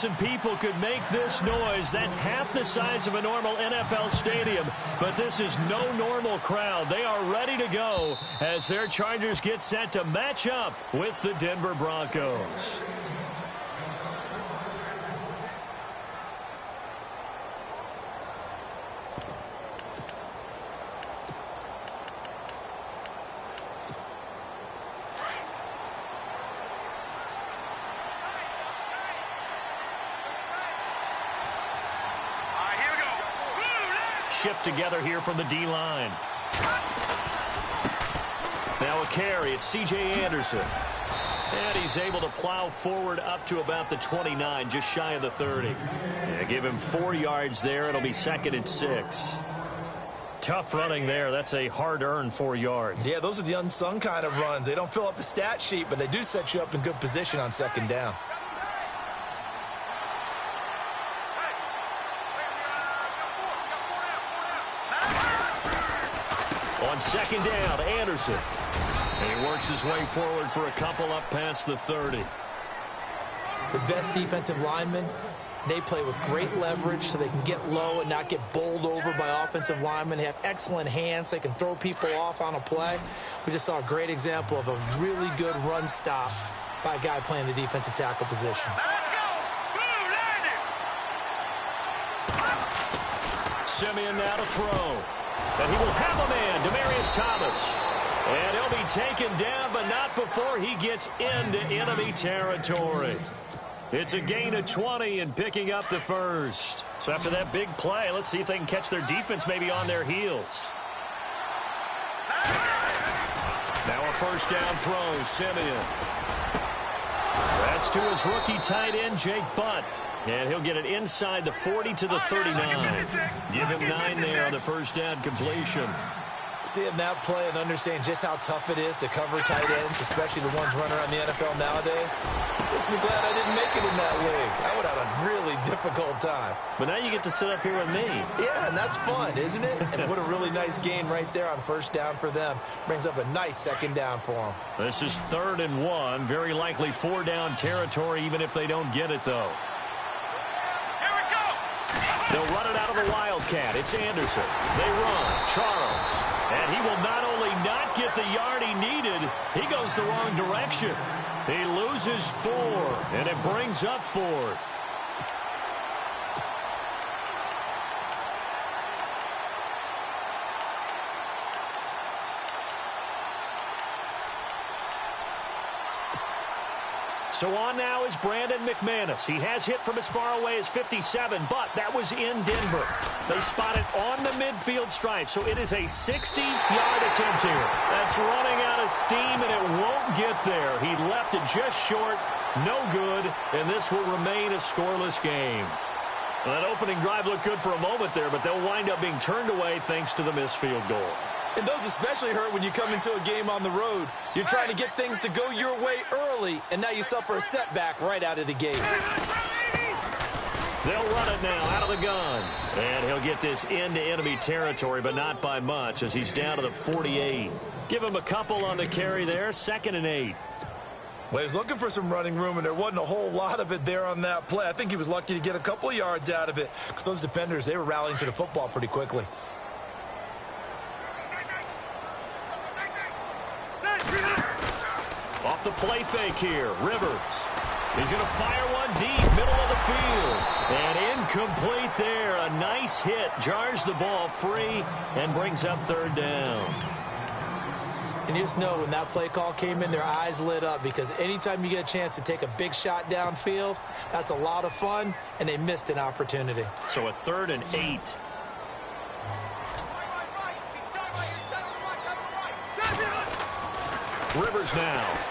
20,000 people could make this noise. That's half the size of a normal NFL stadium, but this is no normal crowd. They are ready to go as their Chargers get set to match up with the Denver Broncos. Shift together here from the D-line. Now a carry. It's C.J. Anderson. And he's able to plow forward up to about the 29, just shy of the 30. Yeah, give him 4 yards there. It'll be 2nd and 6. Tough running there. That's a hard-earned 4 yards. Yeah, those are the unsung kind of runs. They don't fill up the stat sheet, but they do set you up in good position on 2nd down. On 2nd down, Anderson. And he works his way forward for a couple up past the 30. The best defensive linemen, they play with great leverage so they can get low and not get bowled over by offensive linemen. They have excellent hands. They can throw people off on a play. We just saw a great example of a really good run stop by a guy playing the defensive tackle position. Let's go! Blue, land it! Simeon now to throw. And he will have a man, Demaryius Thomas. And he'll be taken down, but not before he gets into enemy territory. It's a gain of 20 and picking up the first. So after that big play, let's see if they can catch their defense maybe on their heels. Now a 1st down throw, Simeon. That's to his rookie tight end, Jake Butt. And he'll get it inside the 40 to the 39. Give him 9 there on the 1st down completion. Seeing that play and understanding just how tough it is to cover tight ends, especially the ones running around the NFL nowadays, makes me glad I didn't make it in that league. I would have had a really difficult time. But now you get to sit up here with me. Yeah, and that's fun, isn't it? And what a really nice gain right there on 1st down for them. Brings up a nice 2nd down for them. This is 3rd and 1. Very likely 4 down territory, even if they don't get it, though. They'll run it out of the Wildcat. It's Anderson. They run. Charles. And he will not only not get the yard he needed, he goes the wrong direction. He loses 4, and it brings up 4th. So on now is Brandon McManus. He has hit from as far away as 57, but that was in Denver. They spot it on the midfield stripe, so it is a 60-yard attempt here. That's running out of steam, and it won't get there. He left it just short, no good, and this will remain a scoreless game. Well, that opening drive looked good for a moment there, but they'll wind up being turned away thanks to the missed field goal. And those especially hurt when you come into a game on the road. You're trying to get things to go your way early, and now you suffer a setback right out of the gate. They'll run it now out of the gun. And he'll get this into enemy territory, but not by much as he's down to the 48. Give him a couple on the carry there, 2nd and 8. Well, he's looking for some running room, and there wasn't a whole lot of it there on that play. I think he was lucky to get a couple of yards out of it because those defenders, they were rallying to the football pretty quickly. Off the play fake here, Rivers. He's going to fire one deep, middle of the field. And incomplete there. A nice hit, jars the ball free, and brings up 3rd down. And you just know when that play call came in, their eyes lit up because anytime you get a chance to take a big shot downfield, that's a lot of fun, and they missed an opportunity. So a 3rd and 8. Rivers now.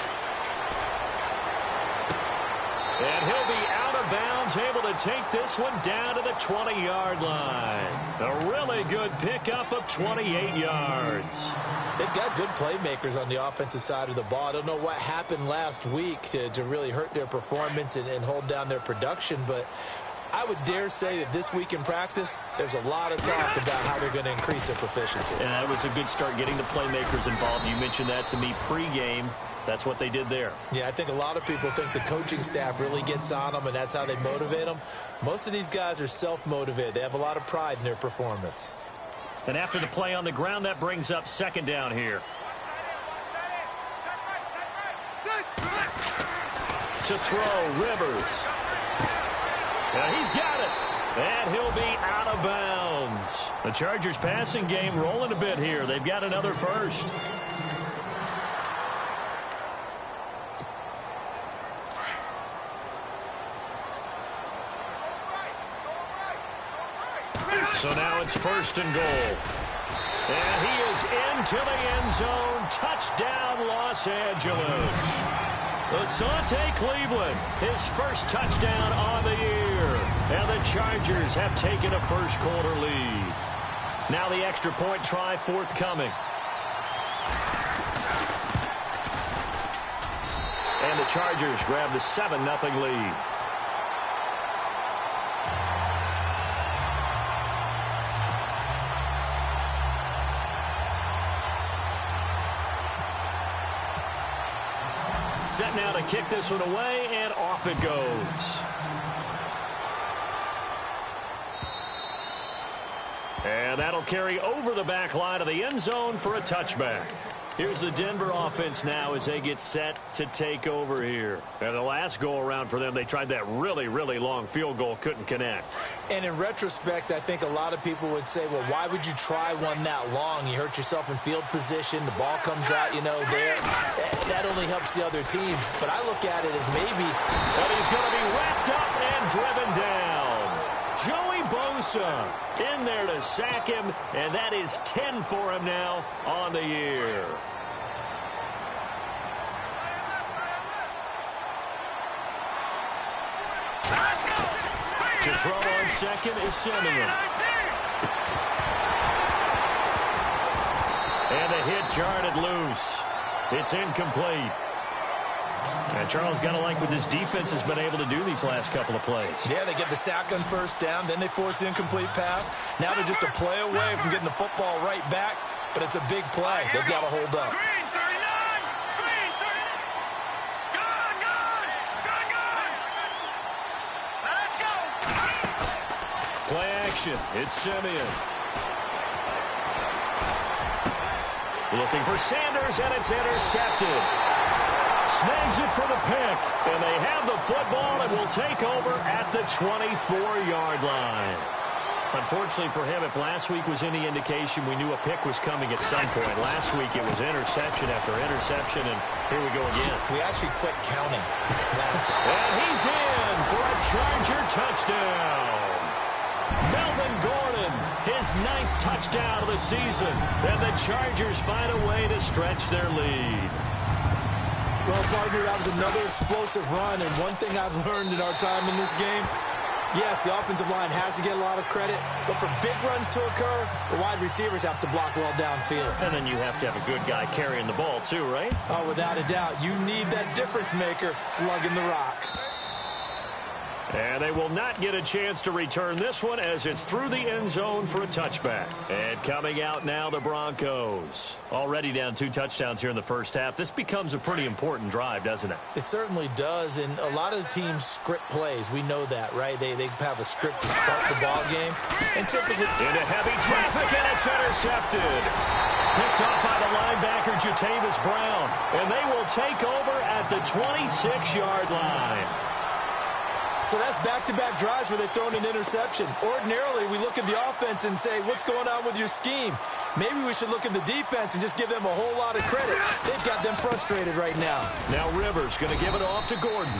And he'll be out of bounds, able to take this one down to the 20-yard line. A really good pickup of 28 yards. They've got good playmakers on the offensive side of the ball. I don't know what happened last week to really hurt their performance and hold down their production, but I would dare say that this week in practice, there's a lot of talk about how they're going to increase their proficiency. And that was a good start getting the playmakers involved. You mentioned that to me pregame. That's what they did there. Yeah, I think a lot of people think the coaching staff really gets on them, and that's how they motivate them. Most of these guys are self-motivated. They have a lot of pride in their performance. And after the play on the ground, that brings up second down here. To throw, Rivers. And he's got it. And he'll be out of bounds. The Chargers passing game rolling a bit here. They've got another first. So now it's first and goal. And he is into the end zone. Touchdown, Los Angeles. Asante Cleveland, his first touchdown on the year. And the Chargers have taken a first-quarter lead. Now the extra point try forthcoming. And the Chargers grab the 7-0 lead. Set now to kick this one away, and off it goes. And that'll carry over the back line of the end zone for a touchback. Here's the Denver offense now as they get set to take over here. And the last go-around for them, they tried that really, really long field goal, couldn't connect. And in retrospect, I think a lot of people would say, well, why would you try one that long? You hurt yourself in field position. The ball comes out, there. That only helps the other team. But I look at it as maybe. But he's going to be wrapped up and driven down. Joey Bosa in there to sack him, and that is 10 for him now on the year. To throw on second is Simeon. And a hit jarred it loose. It's incomplete. And Charles got to like what this defense has been able to do these last couple of plays. Yeah, they get the sack on first down, then they force the incomplete pass. Now they're just a play away from getting the football right back, but it's a big play. They've got to hold up. Play action. It's Simeon. Looking for Sanders, and it's intercepted. Snags it for the pick, and they have the football and will take over at the 24-yard line. Unfortunately for him, if last week was any indication, we knew a pick was coming at some point. Last week it was interception after interception, and here we go again. We actually quit counting last week. And he's in for a Charger touchdown. Melvin Gordon, his 9th touchdown of the season, and the Chargers find a way to stretch their lead. Well, partner, that was another explosive run, and one thing I've learned in our time in this game, yes, the offensive line has to get a lot of credit, but for big runs to occur, the wide receivers have to block well downfield. And then you have to have a good guy carrying the ball too, right? Oh, without a doubt. You need that difference maker lugging the rock. And they will not get a chance to return this one as it's through the end zone for a touchback. And coming out now, the Broncos. Already down 2 touchdowns here in the first half. This becomes a pretty important drive, doesn't it? It certainly does, and a lot of the teams script plays. We know that, right? They have a script to start the ball game. And typically into heavy traffic, and it's intercepted. Picked up by the linebacker, Jatavis Brown. And they will take over at the 26-yard line. So that's back-to-back drives where they've thrown an interception. Ordinarily, we look at the offense and say, what's going on with your scheme? Maybe we should look at the defense and just give them a whole lot of credit. They've got them frustrated right now. Now Rivers going to give it off to Gordon.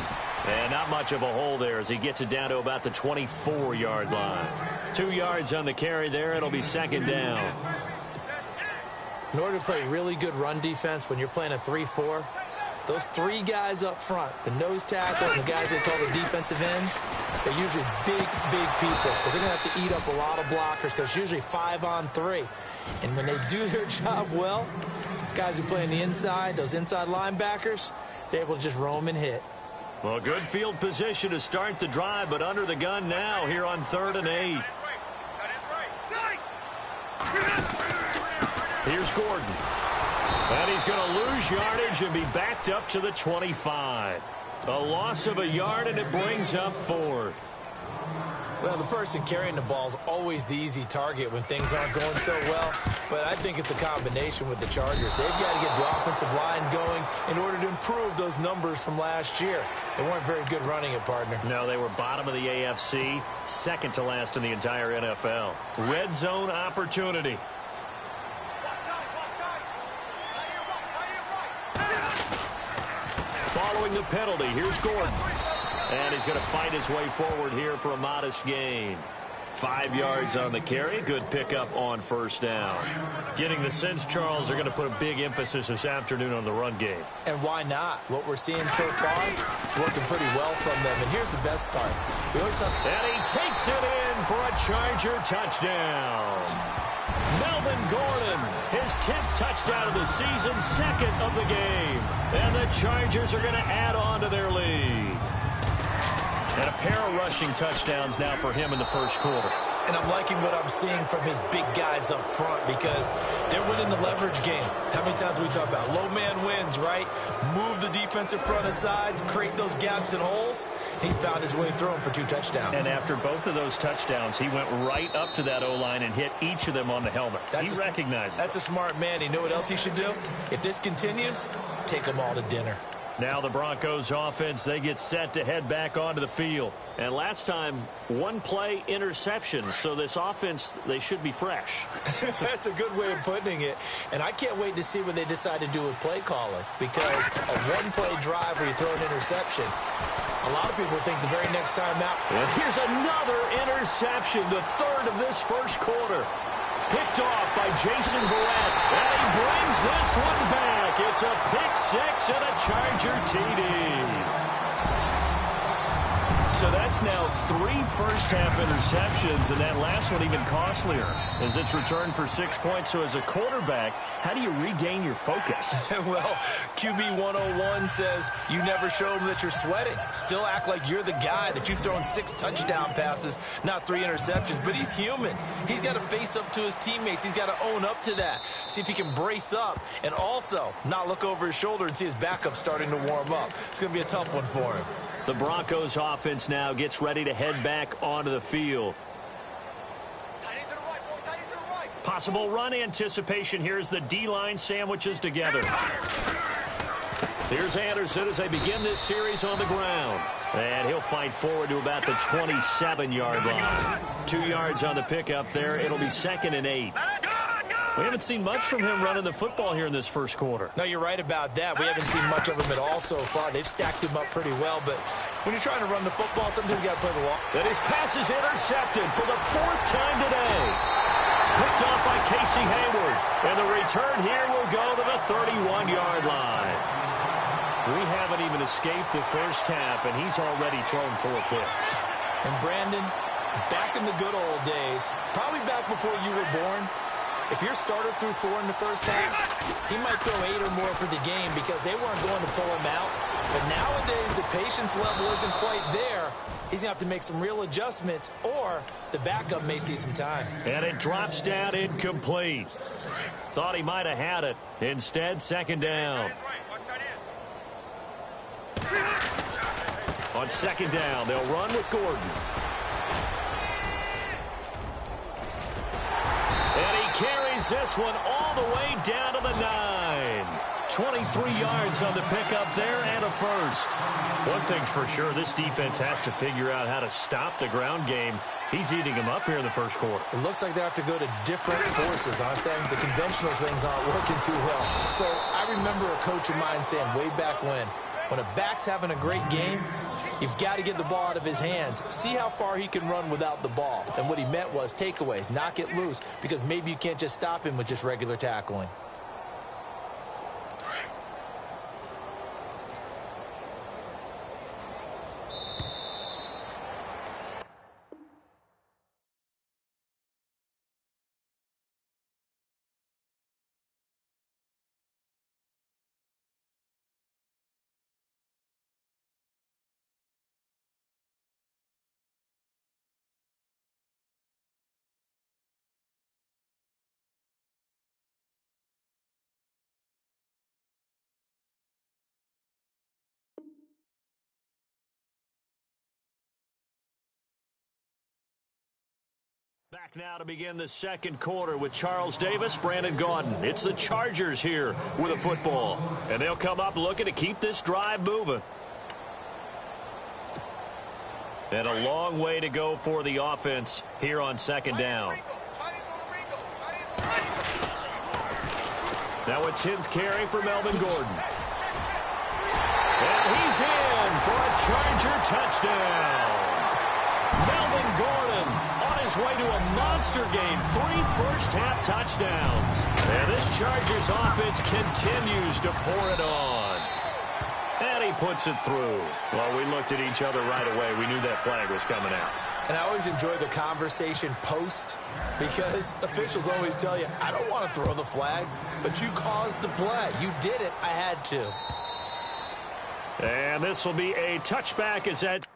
And not much of a hole there as he gets it down to about the 24-yard line. 2 yards on the carry there. It'll be second down. In order to play really good run defense when you're playing a 3-4, those 3 guys up front, the nose tackle and the guys they call the defensive ends, they're usually big people because they're going to have to eat up a lot of blockers because it's usually 5-on-3. And when they do their job well, guys who play on the inside, those inside linebackers, they're able to just roam and hit. Well, good field position to start the drive, but under the gun now here on 3rd and 8. Here's Gordon. And he's going to lose yardage and be backed up to the 25. A loss of a yard, and it brings up fourth. Well, the person carrying the ball is always the easy target when things aren't going so well. But I think it's a combination with the Chargers. They've got to get the offensive line going in order to improve those numbers from last year. They weren't very good running it, partner. No, they were bottom of the AFC, second to last in the entire NFL. Red zone opportunity. Following the penalty, here's Gordon. And he's going to fight his way forward here for a modest gain. 5 yards on the carry. Good pickup on first down. Getting the sense, Charles, they're going to put a big emphasis this afternoon on the run game. And why not? What we're seeing so far, working pretty well from them. And here's the best part. And he takes it in for a Charger touchdown. Melvin Gordon, his 10th touchdown of the season, second of the game. And the Chargers are going to add on to their lead. And a pair of rushing touchdowns now for him in the first quarter. And I'm liking what I'm seeing from his big guys up front because they're winning the leverage game. How many times we talk about low man wins, right? Move the defensive front aside, create those gaps and holes. He's found his way through them for 2 touchdowns. And after both of those touchdowns, he went right up to that O-line and hit each of them on the helmet. He recognized it. That's a smart man. You know what else he should do? If this continues, take them all to dinner. Now the Broncos offense, they get set to head back onto the field. And last time, 1 play interception. So this offense, they should be fresh. That's a good way of putting it. And I can't wait to see what they decide to do with play calling. Because a 1-play drive where you throw an interception, a lot of people think the very next time out. And here's another interception, the 3rd of this first quarter. Picked off by Jason Verrett. And he brings this one back. It's a pick 6 and a Charger TD. So that's now 3 first-half interceptions, and that last one even costlier as it's returned for 6 points. So as a quarterback, how do you regain your focus? Well, QB 101 says you never show them that you're sweating. Still act like you're the guy, that you've thrown 6 touchdown passes, not 3 interceptions. But he's human. He's got to face up to his teammates. He's got to own up to that. See if he can brace up and also not look over his shoulder and see his backup starting to warm up. It's going to be a tough one for him. The Broncos offense now gets ready to head back onto the field. Possible run anticipation here as the D-line sandwiches together. Here's Anderson as they begin this series on the ground. And he'll fight forward to about the 27-yard line. 2 yards on the pickup there. It'll be 2nd and 8. We haven't seen much from him running the football here in this first quarter. No, you're right about that. We haven't seen much of him at all so far. They've stacked him up pretty well, but when you're trying to run the football, sometimes you got to play the ball. And his pass is intercepted for the 4th time today. Picked off by Casey Hayward. And the return here will go to the 31-yard line. We haven't even escaped the first half, and he's already thrown 4 picks. And Brandon, back in the good old days, probably back before you were born, if your starter threw 4 in the first half, he might throw 8 or more for the game because they weren't going to pull him out. But nowadays, the patience level isn't quite there. He's going to have to make some real adjustments, or the backup may see some time. And it drops down incomplete. Thought he might have had it. Instead, 2nd down. On 2nd down, they'll run with Gordon. And he carries this one all the way down to the 9. 23 yards on the pickup there and a first. One thing's for sure, this defense has to figure out how to stop the ground game. He's eating them up here in the first quarter. It looks like they have to go to different forces, aren't they? The conventional things aren't working too well. So I remember a coach of mine saying way back when a back's having a great game, you've got to get the ball out of his hands. See how far he can run without the ball. And what he meant was takeaways, knock it loose, because maybe you can't just stop him with just regular tackling. Back now to begin the second quarter with Charles Davis, Brandon Gaudin. It's the Chargers here with a football. And they'll come up looking to keep this drive moving. And a long way to go for the offense here on second down. Now a 10th carry for Melvin Gordon. And he's in for a Charger touchdown. Melvin Gordon on his way to a monster game. 3 first-half touchdowns. And this Chargers offense continues to pour it on. And he puts it through. Well, we looked at each other right away. We knew that flag was coming out. And I always enjoy the conversation post because officials always tell you, I don't want to throw the flag, but you caused the play. You did it. I had to. And this will be a touchback as that...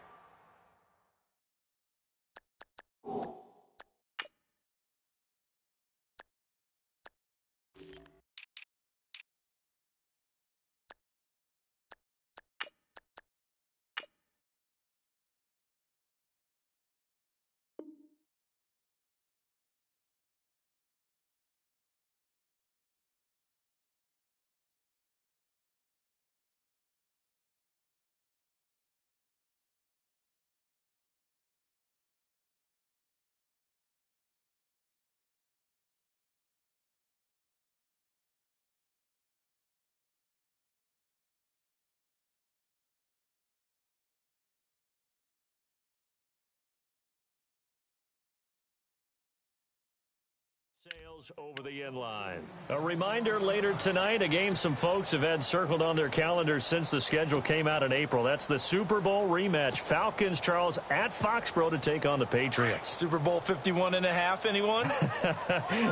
Sails over the end line. A reminder later tonight, a game some folks have had circled on their calendars since the schedule came out in April. That's the Super Bowl rematch. Falcons, Charles, at Foxborough to take on the Patriots. Super Bowl 51.5, anyone?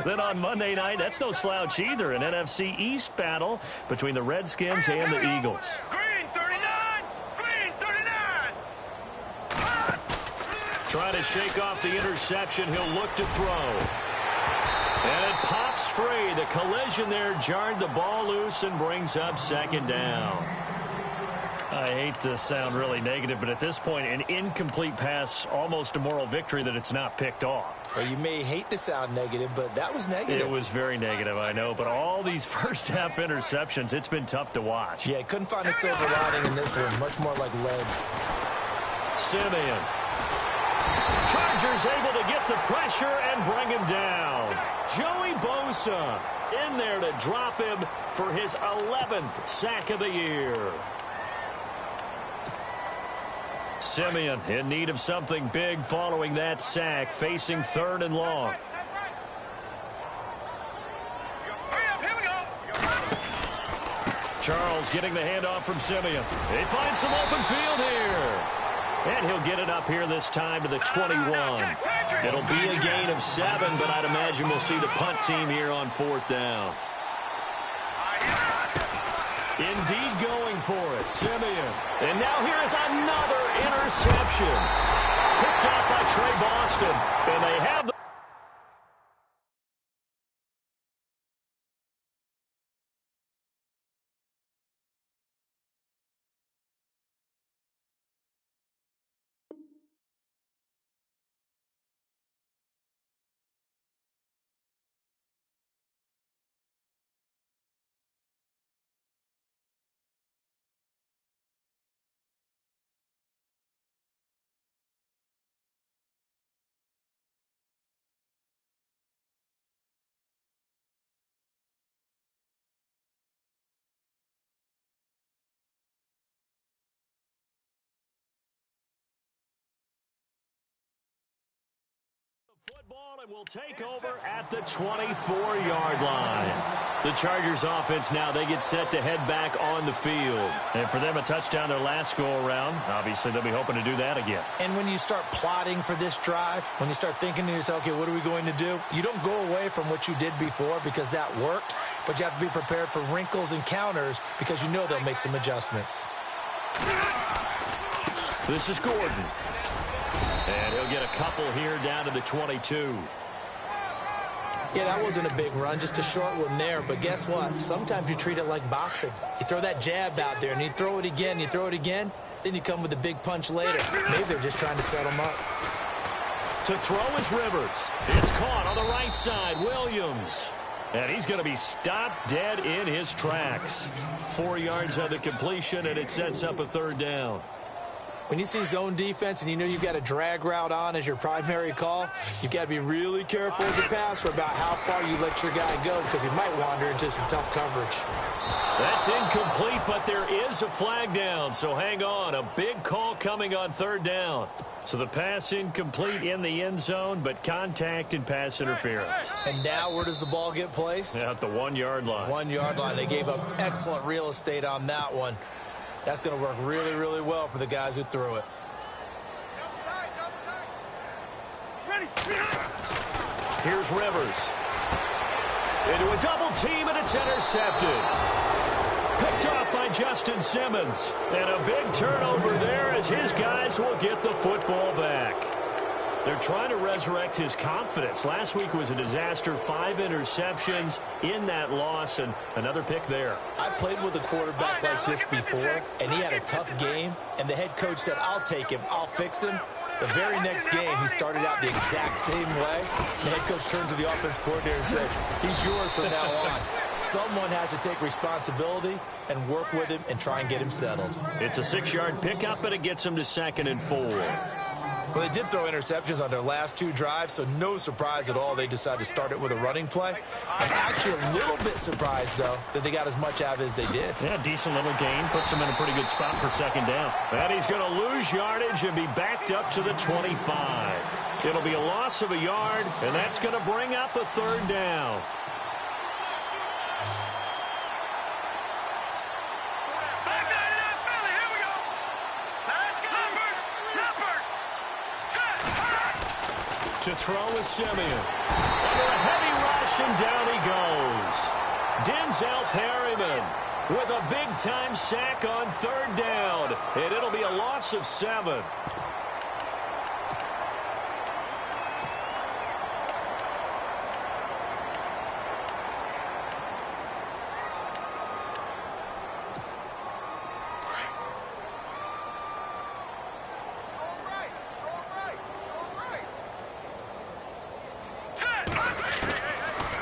Then on Monday night, that's no slouch either. An NFC East battle between the Redskins and the Eagles. Green 39! Green 39! Trying to shake off the interception. He'll look to throw. And it pops free. The collision there jarred the ball loose and brings up second down. I hate to sound really negative, but at this point, an incomplete pass, almost a moral victory that it's not picked off. Well, you may hate to sound negative, but that was negative. It was very negative, I know. But all these first-half interceptions, it's been tough to watch. Yeah, couldn't find a silver lining in this one. Much more like lead. Simeon. Chargers able to get the pressure and bring him down. Joey Bosa in there to drop him for his 11th sack of the year. Simeon in need of something big following that sack, facing 3rd and long. Here we go. Charles getting the handoff from Simeon. They find some open field here. And he'll get it up here this time to the 21. It'll be a gain of 7, but I'd imagine we'll see the punt team here on 4th down. Indeed going for it, Simeon. And now here is another interception. Picked off by Trey Boston. And they have the... Football, and will take over at the 24-yard line. The Chargers offense now, they get set to head back on the field. And for them, a touchdown their last go-around. Obviously, they'll be hoping to do that again. And when you start plotting for this drive, when you start thinking to yourself, okay, what are we going to do? You don't go away from what you did before because that worked, but you have to be prepared for wrinkles and counters because you know they'll make some adjustments. This is Gordon. And he'll get a couple here down to the 22. Yeah, that wasn't a big run, just a short one there. But guess what? Sometimes you treat it like boxing. You throw that jab out there, and you throw it again, then you come with a big punch later. Maybe they're just trying to set them up. To throw is Rivers. It's caught on the right side. Williams. And he's going to be stopped dead in his tracks. 4 yards on the completion, and it sets up a third down. When you see zone defense and you know you've got a drag route on as your primary call, you've got to be really careful as a passer about how far you let your guy go because he might wander into some tough coverage. That's incomplete, but there is a flag down, so hang on. A big call coming on third down. So the pass incomplete in the end zone, but contact and pass interference. And now where does the ball get placed? At the 1 yard line. 1 yard line. They gave up excellent real estate on that one. That's going to work really, really well for the guys who threw it. Here's Rivers. Into a double team, and it's intercepted. Picked off by Justin Simmons. And a big turnover there as his guys will get the football back. They're trying to resurrect his confidence. Last week was a disaster. 5 interceptions in that loss, and another pick there. I played with a quarterback like this before, and he had a tough game, and the head coach said, I'll take him, I'll fix him. The very next game, he started out the exact same way. The head coach turned to the offense coordinator and said, he's yours from now on. Someone has to take responsibility and work with him and try and get him settled. It's a 6-yard pickup, and it gets him to 2nd and 4. Well, they did throw interceptions on their last 2 drives, so no surprise at all they decided to start it with a running play. I'm actually a little bit surprised, though, that they got as much out of it as they did. Yeah, decent little gain. Puts him in a pretty good spot for 2nd down. And he's going to lose yardage and be backed up to the 25. It'll be a loss of a yard, and that's going to bring up a 3rd down. To throw is Simeon. Under a heavy rush, and down he goes. Denzel Perryman with a big-time sack on 3rd down. And it'll be a loss of 7.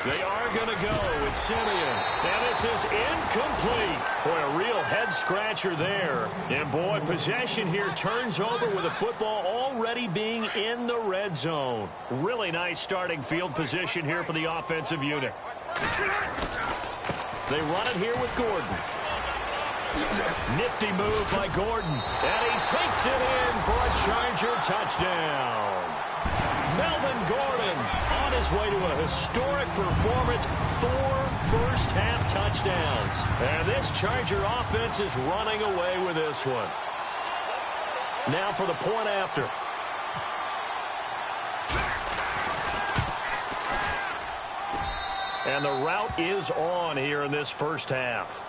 They are going to go with Simeon. And this is incomplete. Boy, a real head-scratcher there. And, boy, possession here turns over with the football already being in the red zone. Really nice starting field position here for the offensive unit. They run it here with Gordon. Nifty move by Gordon. And he takes it in for a Charger touchdown. Melvin Gordon on his way to a historic performance, 4 first-half touchdowns. And this Charger offense is running away with this one. Now for the point after. And the route is on here in this first half.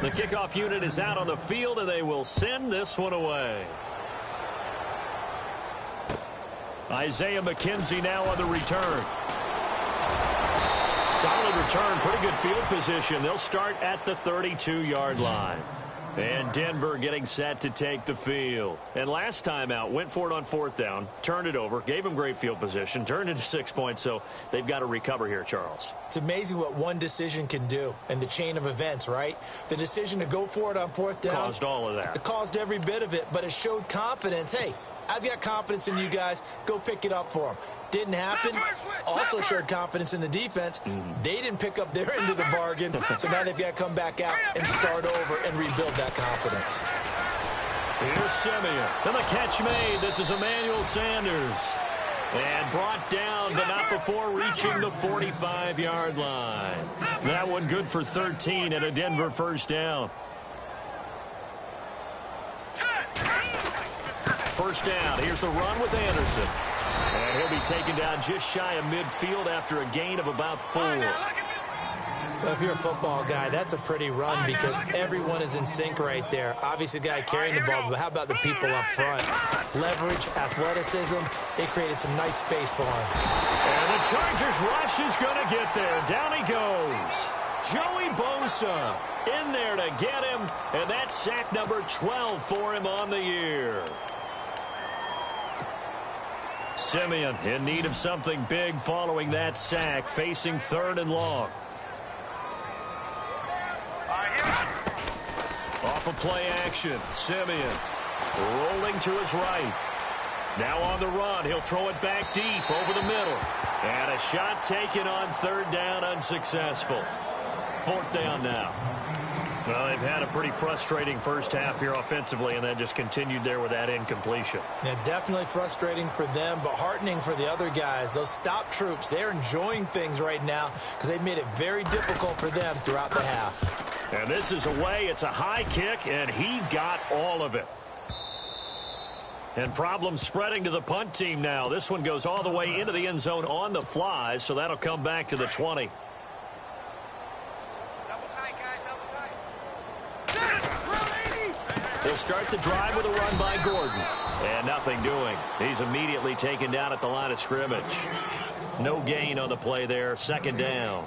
The kickoff unit is out on the field, and they will send this one away. Isaiah McKenzie now on the return. Solid return, pretty good field position. They'll start at the 32-yard line. And Denver getting set to take the field. And last time out, went for it on 4th down, turned it over, gave them great field position, turned it to 6 points, so they've got to recover here, Charles. It's amazing what one decision can do in the chain of events, right? The decision to go for it on 4th down. Caused all of that. It caused every bit of it, but it showed confidence. Hey, I've got confidence in you guys. Go pick it up for them. Didn't happen. Also showed confidence in the defense. They didn't pick up their end of the bargain, so now they've got to come back out and start over and rebuild that confidence. Here's Simeon. And the catch made. This is Emmanuel Sanders. And brought down, but not before reaching the 45-yard line. That one good for 13 and a Denver first down. First down. Here's the run with Anderson. And he'll be taken down just shy of midfield after a gain of about 4. Well, if you're a football guy, that's a pretty run because everyone is in sync right there. Obviously, the guy carrying the ball, but how about the people up front? Leverage, athleticism, they created some nice space for him. And the Chargers rush is going to get there. Down he goes. Joey Bosa in there to get him, and that's sack number 12 for him on the year. Simeon in need of something big following that sack, facing 3rd and long. Off of play action, Simeon rolling to his right. Now on the run, he'll throw it back deep over the middle. And a shot taken on 3rd down, unsuccessful. 4th down now. Well, they've had a pretty frustrating first half here offensively, and then just continued there with that incompletion. Yeah, definitely frustrating for them, but heartening for the other guys. Those stop troops, they're enjoying things right now because they've made it very difficult for them throughout the half. And this is away. It's a high kick, and he got all of it. And problems spreading to the punt team now. This one goes all the way into the end zone on the fly, so that'll come back to the 20. They'll start the drive with a run by Gordon. And nothing doing. He's immediately taken down at the line of scrimmage. No gain on the play there. 2nd down.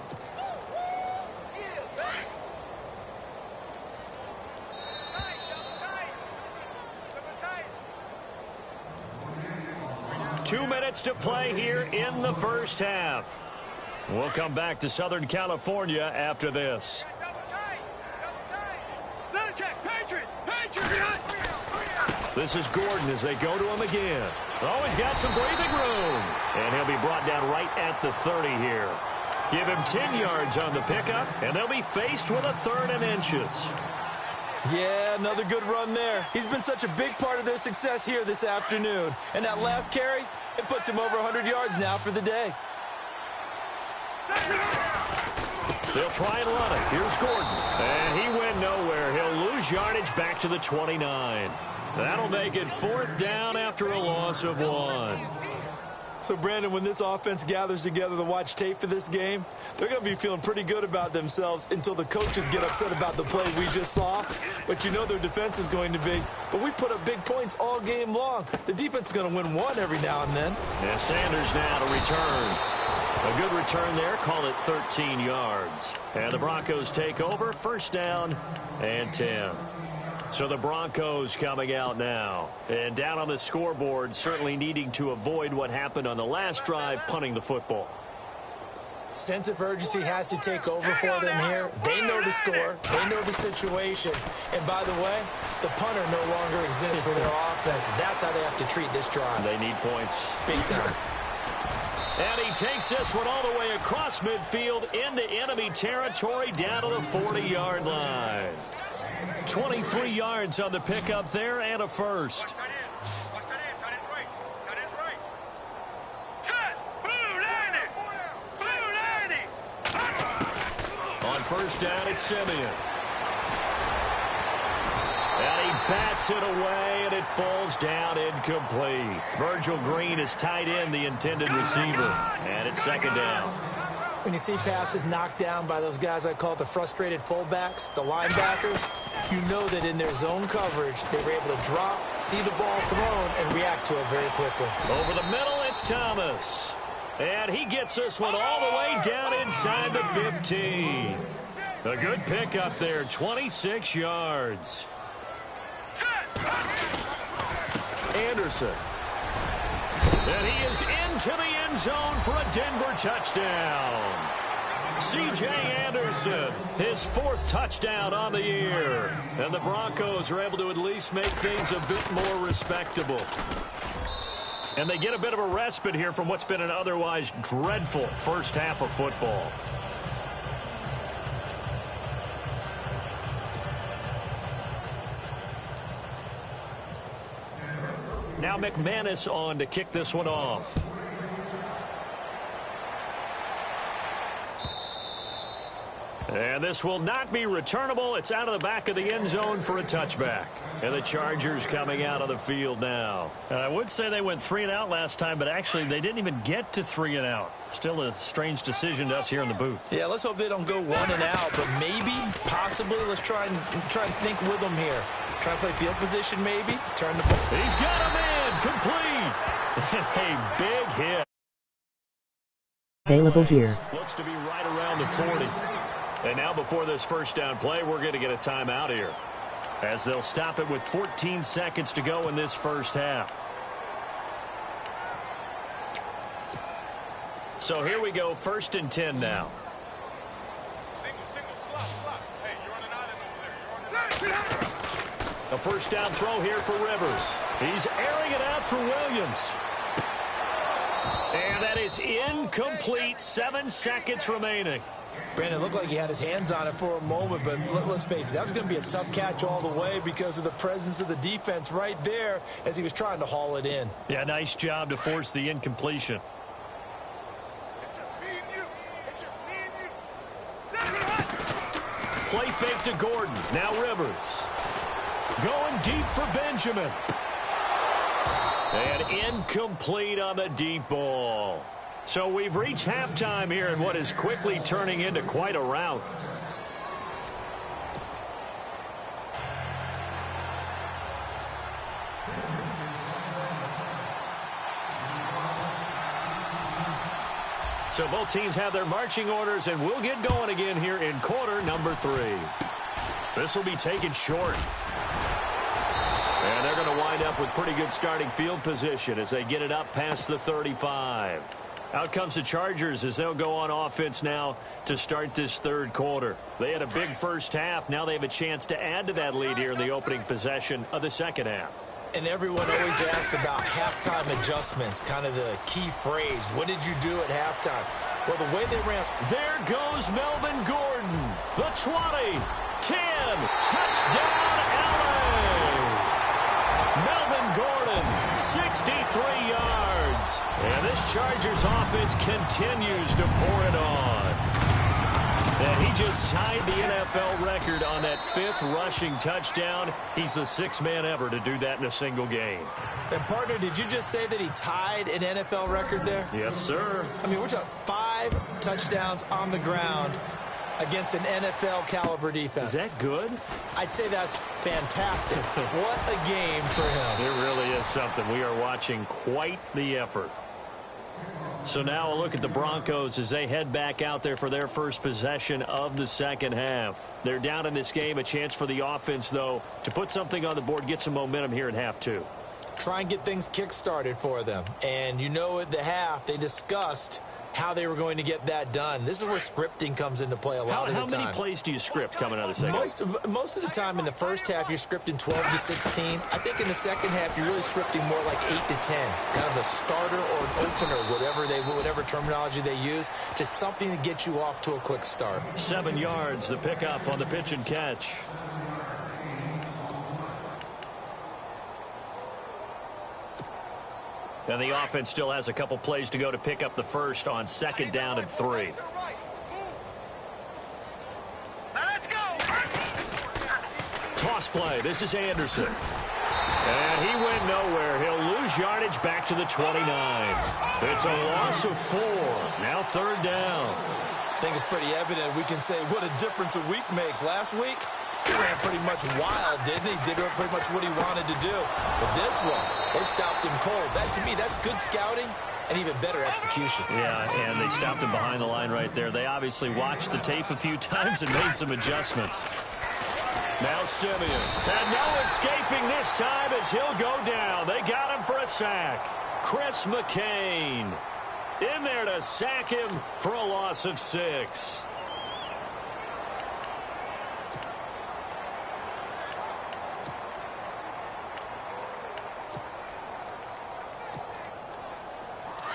Two minutes to play here in the first half. We'll come back to Southern California after this. This is Gordon as they go to him again. Oh, he's got some breathing room. And he'll be brought down right at the 30 here. Give him 10 yards on the pickup, and they'll be faced with a 3rd and inches. Yeah, another good run there. He's been such a big part of their success here this afternoon. And that last carry, it puts him over 100 yards now for the day. They'll try and run it. Here's Gordon. And he went nowhere. He'll lose yardage back to the 29. That'll make it 4th down after a loss of 1. So, Brandon, when this offense gathers together to watch tape for this game, they're going to be feeling pretty good about themselves until the coaches get upset about the play we just saw. But you know their defense is going to be. But we put up big points all game long. The defense is going to win one every now and then. And Sanders now to return. A good return there. Call it 13 yards. And the Broncos take over. 1st down and 10. So the Broncos coming out now. And down on the scoreboard, certainly needing to avoid what happened on the last drive, punting the football. Sense of urgency has to take over for them here. They know the score. They know the situation. And by the way, the punter no longer exists for their offense. That's how they have to treat this drive. They need points. Big time. And he takes this one all the way across midfield into enemy territory down to the 40-yard line. 23 yards on the pickup there and a first. On 1st down, it's Simeon. And he bats it away, and it falls down incomplete. Virgil Green is tight end, the intended receiver. And it's 2nd down. When you see passes knocked down by those guys I call the frustrated fullbacks, the linebackers, you know that in their zone coverage, they were able to drop, see the ball thrown, and react to it very quickly. Over the middle, it's Thomas. And he gets this one all the way down inside the 15. A good pickup there, 26 yards. Anderson. And he is into the end zone for a Denver touchdown. C.J. Anderson, his 4th touchdown on the year. And the Broncos are able to at least make things a bit more respectable. And they get a bit of a respite here from what's been an otherwise dreadful first half of football. Now McManus on to kick this one off. And this will not be returnable. It's out of the back of the end zone for a touchback. And the Chargers coming out of the field now. I would say they went 3 and out last time, but actually they didn't even get to 3 and out. Still a strange decision to us here in the booth. Yeah, let's hope they don't go 1 and out, but maybe, possibly, let's try and think with them here. Try and play field position maybe. Turn the ball. He's got a man complete. A big hit. Available here. Looks to be right around the 40. And now before this first down play, we're going to get a timeout here, as they'll stop it with 14 seconds to go in this first half. So here we go, 1st and 10 now. Single, slot. Hey, you're on an island over there. You're on an island. A first down throw here for Rivers. He's airing it out for Williams. And that is incomplete. 7 seconds remaining. Brandon, looked like he had his hands on it for a moment, but let's face it, that was going to be a tough catch all the way because of the presence of the defense right there as he was trying to haul it in. Yeah, nice job to force the incompletion. It's just me and you. It's just me and you. Play fake to Gordon. Now Rivers. Going deep for Benjamin. And incomplete on the deep ball. So we've reached halftime here in what is quickly turning into quite a rout. So both teams have their marching orders, and we'll get going again here in quarter number 3. This will be taken short. And they're going to wind up with pretty good starting field position as they get it up past the 35. Out comes the Chargers as they'll go on offense now to start this third quarter. They had a big first half. Now they have a chance to add to that lead here in the opening possession of the second half. And everyone always asks about halftime adjustments, kind of the key phrase. What did you do at halftime? Well, the way they ran. There goes Melvin Gordon. The 20, 10, touchdown LA. Melvin Gordon, 63 yards. And this Chargers offense continues to pour it on. And he just tied the NFL record on that 5th rushing touchdown. He's the 6th man ever to do that in a single game. And, partner, did you just say that he tied an NFL record there? Yes, sir. I mean, we're talking 5 touchdowns on the ground against an NFL-caliber defense. Is that good? I'd say that's fantastic. What a game for him. It really is something. We are watching quite the effort. So now a look at the Broncos as they head back out there for their first possession of the second half. They're down in this game. A chance for the offense, though, to put something on the board, get some momentum here in half 2. Try and get things kick-started for them. And you know at the half, they discussed how they were going to get that done. This is where scripting comes into play a lot of the time. How many plays do you script coming out of the second? Most of the time in the first half, you're scripting 12 to 16. I think in the second half, you're really scripting more like 8 to 10. Kind of a starter or an opener, whatever terminology they use, just something to get you off to a quick start. 7 yards, the pickup on the pitch and catch. And the offense still has a couple plays to go to pick up the first on 2nd down and 3. Now let's go. Toss play. This is Anderson. And he went nowhere. He'll lose yardage back to the 29. It's a loss of 4. Now 3rd down. I think it's pretty evident. We can say what a difference a week makes. Last week, he ran pretty much wild, didn't he? Did pretty much what he wanted to do. But this one, they stopped him cold. That, to me, that's good scouting and even better execution. Yeah, and they stopped him behind the line right there. They obviously watched the tape a few times and made some adjustments. Now Simeon. And no escaping this time as he'll go down. They got him for a sack. Chris McCain in there to sack him for a loss of 6.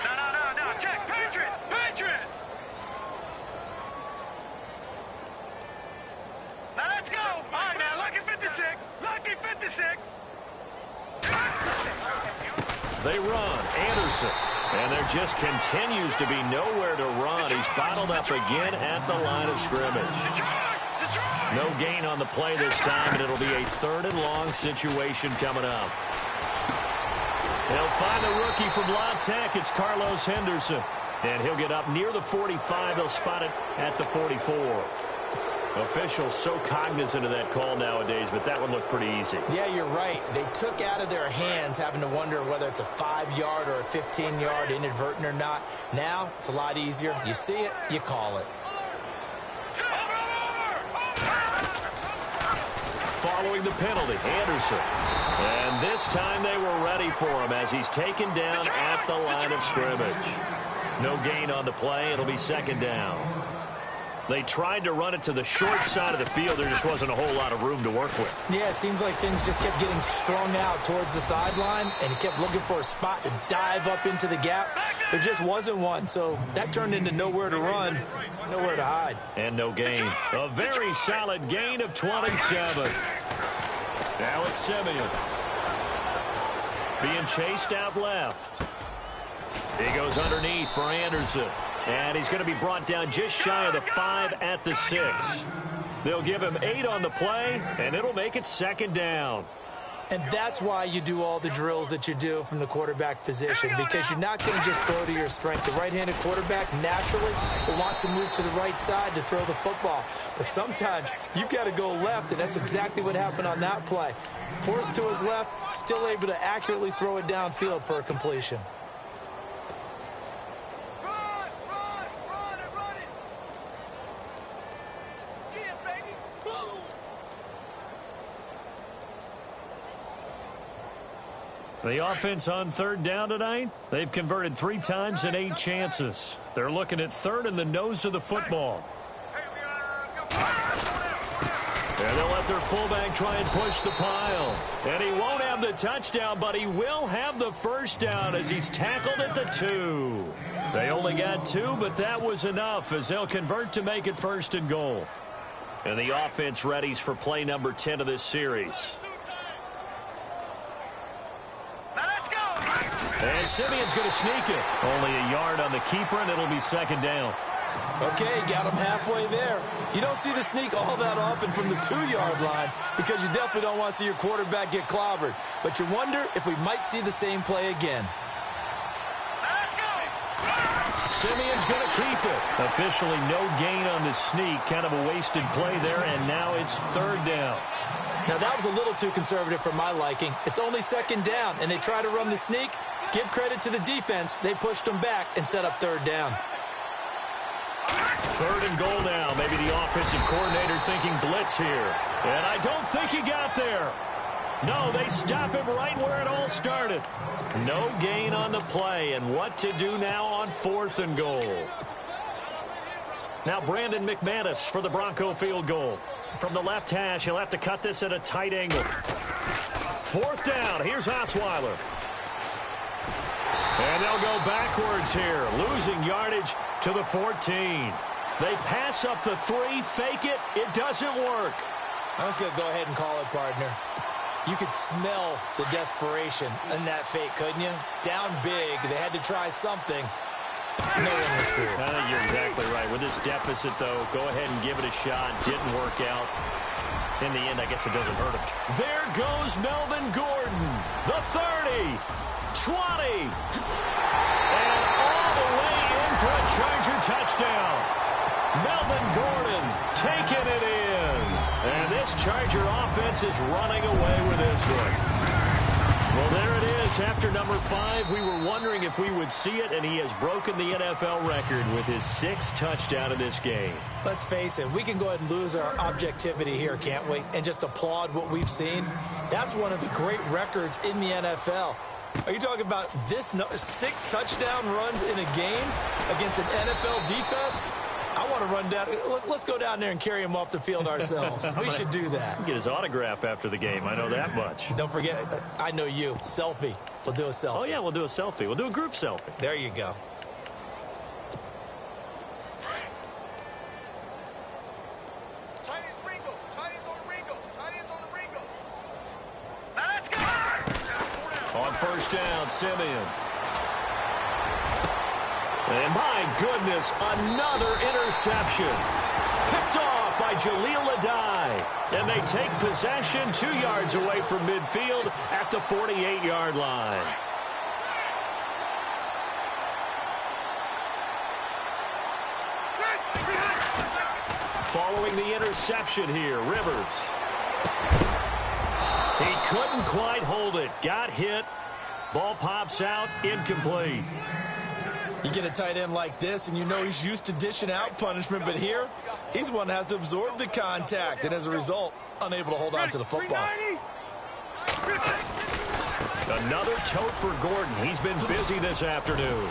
No. Check. Patriot. Now let's go. All right, now, lucky 56. Lucky 56. They run. Anderson. And there just continues to be nowhere to run. He's bottled up again at the line of scrimmage. No gain on the play this time, and it'll be a 3rd and long situation coming up. They'll find the rookie from La Tech. It's Carlos Henderson. And he'll get up near the 45. They'll spot it at the 44. Officials so cognizant of that call nowadays, but that one looked pretty easy. Yeah, you're right. They took out of their hands having to wonder whether it's a 5-yard or a 15-yard inadvertent or not. Now, it's a lot easier. You see it, you call it. Following the penalty, Anderson. And this time they were ready for him as he's taken down at the line of scrimmage. No gain on the play. It'll be 2nd down. They tried to run it to the short side of the field. There just wasn't a whole lot of room to work with. Yeah, it seems like things just kept getting strung out towards the sideline, and he kept looking for a spot to dive up into the gap. There just wasn't one, so that turned into nowhere to run, nowhere to hide. And no gain. A very solid gain of 27. Alex Simeon being chased out left. He goes underneath for Anderson. And he's going to be brought down just shy of the 5 at the 6. They'll give him 8 on the play, and it'll make it 2nd down. And that's why you do all the drills that you do from the quarterback position, because you're not going to just throw to your strength. The right-handed quarterback naturally will want to move to the right side to throw the football. But sometimes you've got to go left, and that's exactly what happened on that play. Forced to his left, still able to accurately throw it downfield for a completion. The offense on 3rd down tonight, they've converted 3 times in 8 chances. They're looking at 3rd in the nose of the football. And they'll let their fullback try and push the pile. And he won't have the touchdown, but he will have the 1st down as he's tackled at the 2. They only got 2, but that was enough as they'll convert to make it 1st and goal. And the offense readies for play number 10 of this series. And Simeon's going to sneak it. Only a yard on the keeper, and it'll be 2nd down. Okay, got him halfway there. You don't see the sneak all that often from the 2-yard line because you definitely don't want to see your quarterback get clobbered. But you wonder if we might see the same play again. Simeon's going to keep it. Officially no gain on the sneak. Kind of a wasted play there, and now it's 3rd down. Now, that was a little too conservative for my liking. It's only 2nd down, and they try to run the sneak. Give credit to the defense. They pushed them back and set up 3rd down. 3rd and goal now. Maybe the offensive coordinator thinking blitz here. And I don't think he got there. No, they stop him right where it all started. No gain on the play. And what to do now on 4th and goal. Now Brandon McManus for the Bronco field goal. From the left hash, he'll have to cut this at a tight angle. 4th down. Here's Osweiler. And they'll go backwards here, losing yardage to the 14. They pass up the 3, fake it. It doesn't work. I was going to go ahead and call it, partner. You could smell the desperation in that fake, couldn't you? Down big. They had to try something. No one was fooled. I think you're exactly right. With this deficit, though, go ahead and give it a shot. Didn't work out. In the end, I guess it doesn't hurt him. There goes Melvin Gordon. The 30. 20. And all the way in for a Charger touchdown. Melvin Gordon taking it in. And this Charger offense is running away with this one. Well, there it is. After number 5, we were wondering if we would see it, and he has broken the NFL record with his 6th touchdown in this game. Let's face it, we can go ahead and lose our objectivity here, can't we? And just applaud what we've seen. That's one of the great records in the NFL. Are you talking about this 6 touchdown runs in a game against an NFL defense? I want to run down. Let's go down there and carry him off the field ourselves. We should do that. Get his autograph after the game. I know that much. Don't forget, I know you. Selfie. We'll do a selfie. Oh, yeah, we'll do a selfie. We'll do a group selfie. There you go. Chinese Ringo. Chinese on the Ringo. Chinese on the Ringo. Let's go. On 1st down, Simeon. And my goodness, another interception. Picked off by Jaleel Adai. And they take possession 2 yards away from midfield at the 48-yard line. Following the interception here, Rivers. He couldn't quite hold it. Got hit. Ball pops out, incomplete. You get a tight end like this, and you know he's used to dishing out punishment, but here, he's the one that has to absorb the contact, and as a result, unable to hold on to the football. Another tote for Gordon. He's been busy this afternoon.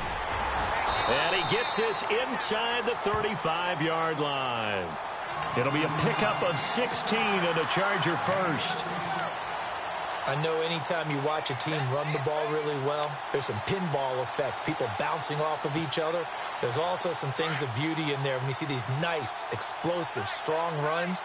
And he gets this inside the 35-yard line. It'll be a pickup of 16 and a Charger first. I know anytime you watch a team run the ball really well, there's some pinball effect, people bouncing off of each other. There's also some things of beauty in there when you see these nice, explosive, strong runs.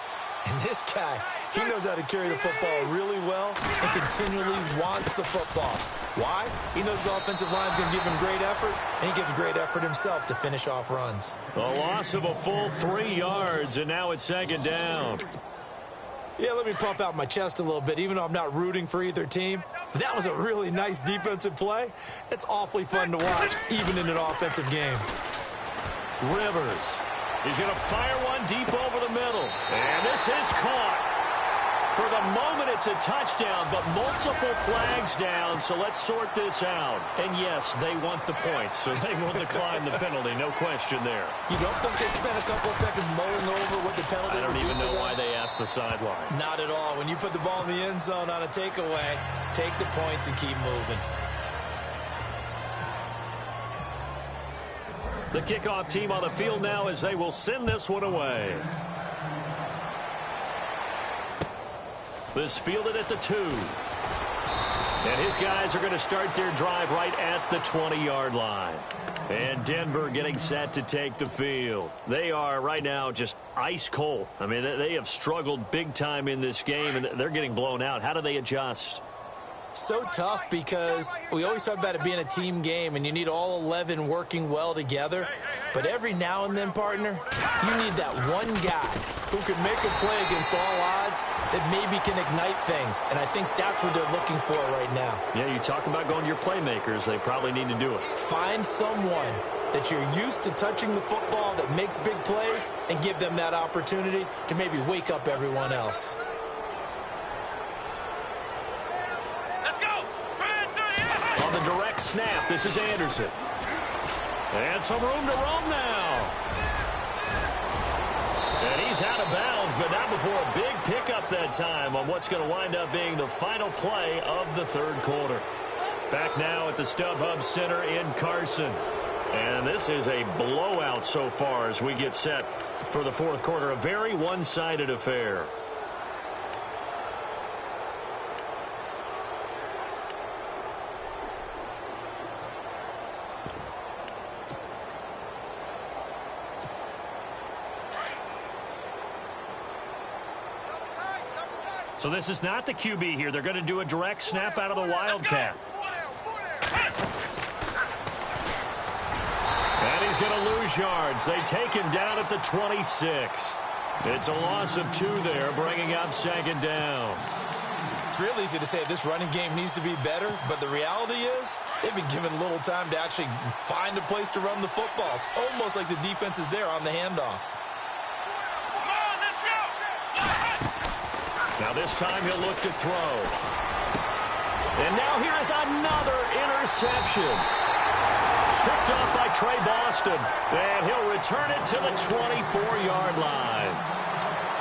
And this guy, he knows how to carry the football really well and continually wants the football. Why? He knows his offensive line is going to give him great effort, and he gives great effort himself to finish off runs. A loss of a full 3 yards, and now it's second down. Yeah, let me pump out my chest a little bit, even though I'm not rooting for either team. That was a really nice defensive play. It's awfully fun to watch, even in an offensive game. Rivers. He's going to fire one deep over the middle. And this is caught. For the moment, it's a touchdown, but multiple flags down, so let's sort this out. And yes, they want the points, so they will decline the penalty, no question there. You don't think they spent a couple of seconds mulling over what the penalty I don't would even do know for why them? they asked the sideline. Not at all. When you put the ball in the end zone on a takeaway, take the points and keep moving. The kickoff team on the field now as they will send this one away. This fielded at the 2. And his guys are going to start their drive right at the 20-yard line. And Denver getting set to take the field. They are right now just ice cold. I mean, they have struggled big time in this game, and they're getting blown out. How do they adjust? So tough because we always talk about it being a team game and you need all 11 working well together. But every now and then, partner, you need that one guy who can make a play against all odds that maybe can ignite things. And I think that's what they're looking for right now. Yeah, you talk about going to your playmakers. They probably need to do it. Find someone that you're used to touching the football that makes big plays and give them that opportunity to maybe wake up everyone else. On the direct snap, this is Anderson. And some room to roam now. And he's out of bounds, but not before a big pickup that time on what's going to wind up being the final play of the third quarter. Back now at the StubHub Center in Carson. And this is a blowout so far as we get set for the fourth quarter. A very one-sided affair. So this is not the QB here. They're going to do a direct snap out of the Wildcat. And he's going to lose yards. They take him down at the 26. It's a loss of 2 there, bringing up second down. It's real easy to say this running game needs to be better, but the reality is they've been given little time to actually find a place to run the football. It's almost like the defense is there on the handoff. Now this time he'll look to throw. And now here is another interception. Picked off by Trey Boston. And he'll return it to the 24-yard line.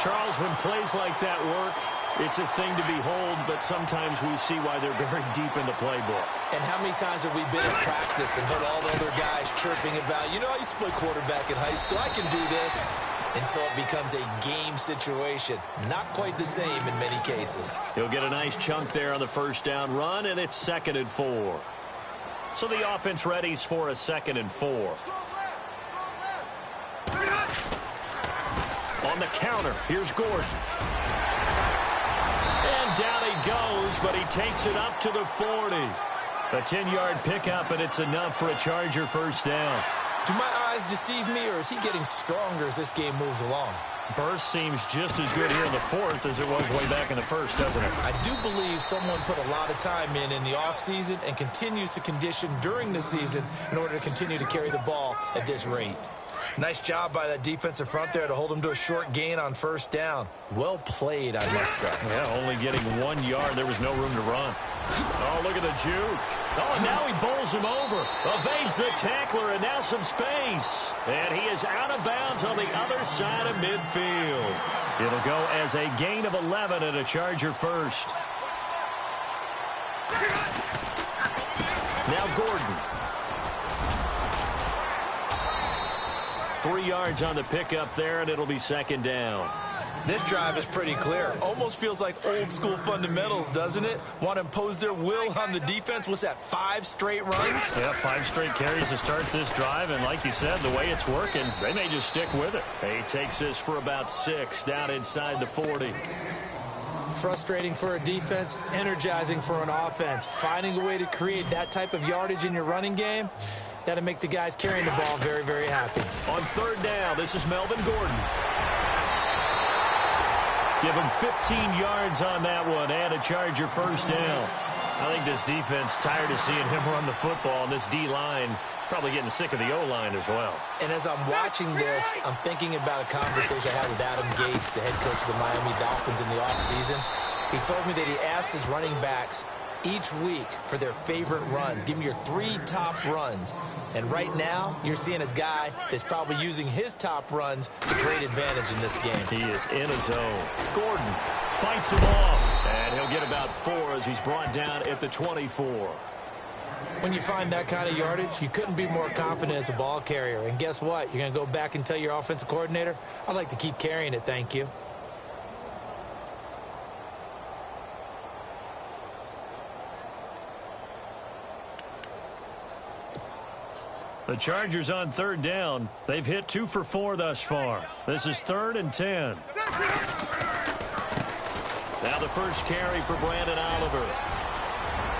Charles, when plays like that work, it's a thing to behold, but sometimes we see why they're very deep in the playbook. And how many times have we been in practice and heard all the other guys chirping about, you know, I used to play quarterback in high school. I can do this. Until it becomes a game situation. Not quite the same in many cases. He'll get a nice chunk there on the first down run, and it's 2nd and 4. So the offense readies for a 2nd and 4. On the counter, here's Gordon. And down he goes, but he takes it up to the 40. A 10-yard pickup, and it's enough for a Charger first down. Do my eyes deceive me, or is he getting stronger as this game moves along? Burst seems just as good here in the fourth as it was way back in the first, doesn't it? I do believe someone put a lot of time in the offseason and continues to condition during the season in order to continue to carry the ball at this rate. Nice job by that defensive front there to hold him to a short gain on first down. Well played, I must say. Yeah, only getting 1 yard. There was no room to run. Oh, look at the juke. Oh, and now he bowls him over. Evades the tackler, and now some space. And he is out of bounds on the other side of midfield. It'll go as a gain of 11 and a Charger first. Now Gordon. 3 yards on the pickup there, and it'll be second down. This drive is pretty clear. Almost feels like old school fundamentals, doesn't it? Want to impose their will on the defense. What's that, 5 straight runs? Yeah, 5 straight carries to start this drive, and like you said, the way it's working, they may just stick with it. He takes this for about 6 down inside the 40. Frustrating for a defense, energizing for an offense. Finding a way to create that type of yardage in your running game, that'll make the guys carrying the ball very, very happy. On third down, this is Melvin Gordon. Give him 15 yards on that one and a Charger first down. I think this defense tired of seeing him run the football, and this D-line probably getting sick of the O-line as well. And as I'm watching this, I'm thinking about a conversation I had with Adam Gase, the head coach of the Miami Dolphins in the offseason. He told me that he asked his running backs each week for their favorite runs. Give me your 3 top runs. And right now, you're seeing a guy that's probably using his top runs to great advantage in this game. He is in a zone. Gordon fights him off, and he'll get about 4 as he's brought down at the 24. When you find that kind of yardage, you couldn't be more confident as a ball carrier. And guess what? You're going to go back and tell your offensive coordinator, I'd like to keep carrying it, thank you. The Chargers on third down. They've hit 2 for 4 thus far. This is 3rd and 10. Now the first carry for Brandon Oliver.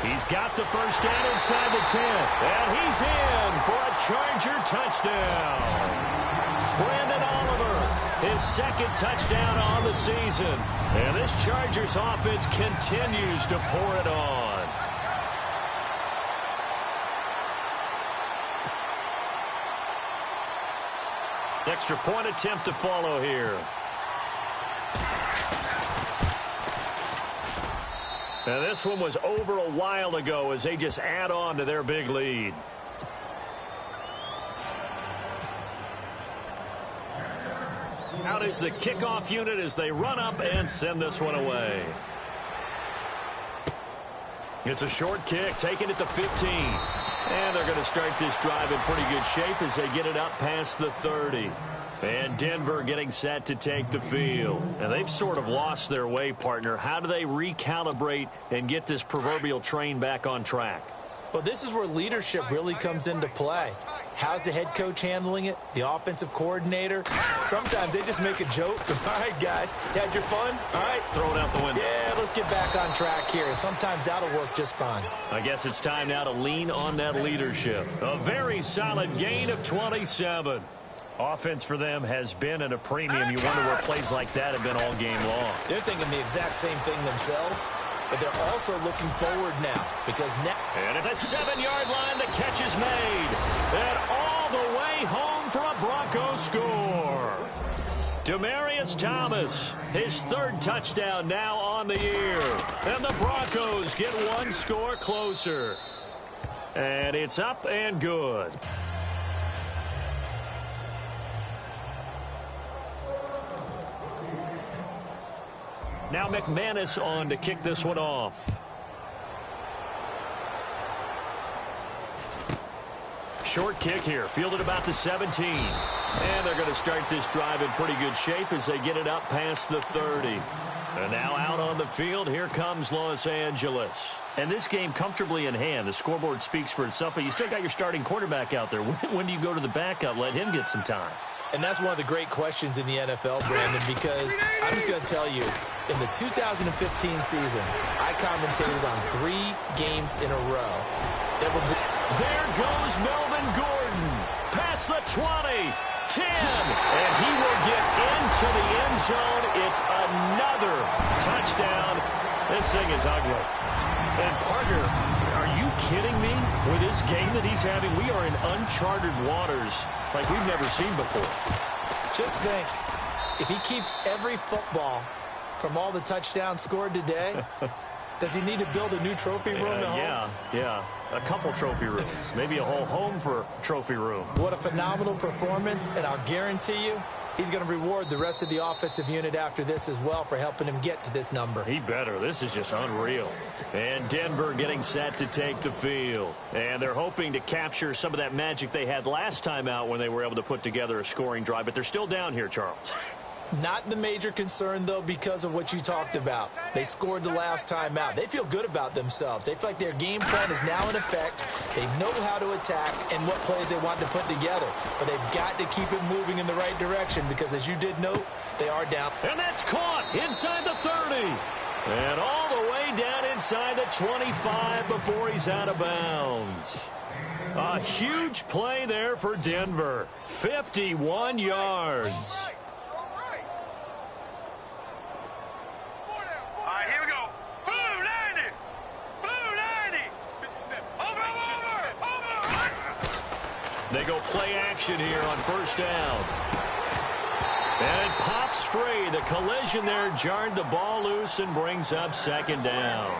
He's got the first down inside the 10. And he's in for a Charger touchdown. Brandon Oliver, his 2nd touchdown on the season. And this Chargers offense continues to pour it on. Extra point attempt to follow here. Now this one was over a while ago as they just add on to their big lead. Out is the kickoff unit as they run up and send this one away. It's a short kick, taking it to 15. And they're going to start this drive in pretty good shape as they get it up past the 30. And Denver getting set to take the field. And they've sort of lost their way, partner. How do they recalibrate and get this proverbial train back on track? Well, this is where leadership really comes into play. How's the head coach handling it? The offensive coordinator? Sometimes they just make a joke. All right, guys, you had your fun? All right. Throw it out the window. Yeah, let's get back on track here. And sometimes that'll work just fine. I guess it's time now to lean on that leadership. A very solid gain of 27. Offense for them has been at a premium. You wonder where plays like that have been all game long. They're thinking the exact same thing themselves. But they're also looking forward now because now. And at the 7-yard line, the catch is made. And all the way home for a Broncos score. Demaryius Thomas, his 3rd touchdown now on the year. And the Broncos get 1 score closer. And it's up and good. Now McManus on to kick this one off. Short kick here, fielded about the 17. And they're going to start this drive in pretty good shape as they get it up past the 30. And now out on the field, here comes Los Angeles. And this game comfortably in hand. The scoreboard speaks for itself, but you still got your starting quarterback out there. When do you go to the backup, let him get some time? And that's one of the great questions in the NFL, Brandon, because I'm just going to tell you, in the 2015 season, I commentated on 3 games in a row. There goes Melvin Gordon. Pass across the 20, 10, and he will get into the end zone. It's another touchdown. This thing is ugly. And partner, are you kidding me? With this game that he's having, we are in uncharted waters like we've never seen before. Just think, if he keeps every football from all the touchdowns scored today, does he need to build a new trophy room at home? Yeah. A couple trophy rooms. Maybe a whole home for trophy room. What a phenomenal performance, and I'll guarantee you he's going to reward the rest of the offensive unit after this as well for helping him get to this number. He better. This is just unreal. And Denver getting set to take the field. And they're hoping to capture some of that magic they had last time out when they were able to put together a scoring drive. But they're still down here, Charles. Not the major concern, though, because of what you talked about. They scored the last time out. They feel good about themselves. They feel like their game plan is now in effect. They know how to attack and what plays they want to put together. But they've got to keep it moving in the right direction because, as you did note, they are down. And that's caught inside the 30. And all the way down inside the 25 before he's out of bounds. A huge play there for Denver. 51 yards. They go play action here on first down. And it pops free. The collision there jarred the ball loose and brings up second down.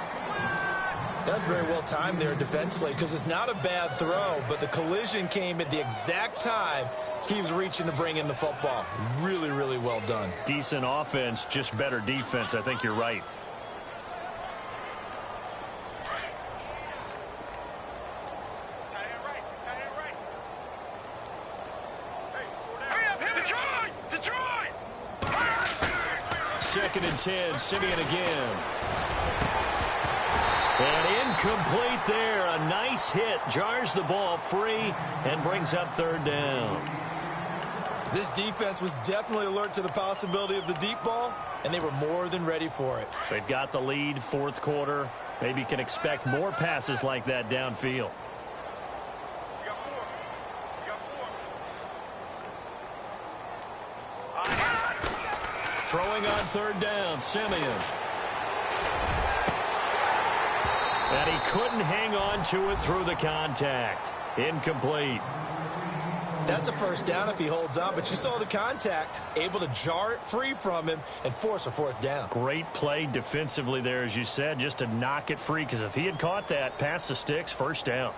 That's very well timed there defensively because it's not a bad throw, but the collision came at the exact time he was reaching to bring in the football. Really, really well done. Decent offense, just better defense. I think you're right. Second and 10, Simeon again. And incomplete there. A nice hit. Jars the ball free and brings up third down. This defense was definitely alert to the possibility of the deep ball, and they were more than ready for it. They've got the lead, fourth quarter. Maybe can expect more passes like that downfield. Throwing on third down, Simeon. And he couldn't hang on to it through the contact. Incomplete. That's a first down if he holds on, but you saw the contact, able to jar it free from him and force a fourth down. Great play defensively there, as you said, just to knock it free, because if he had caught that, past the sticks, first down.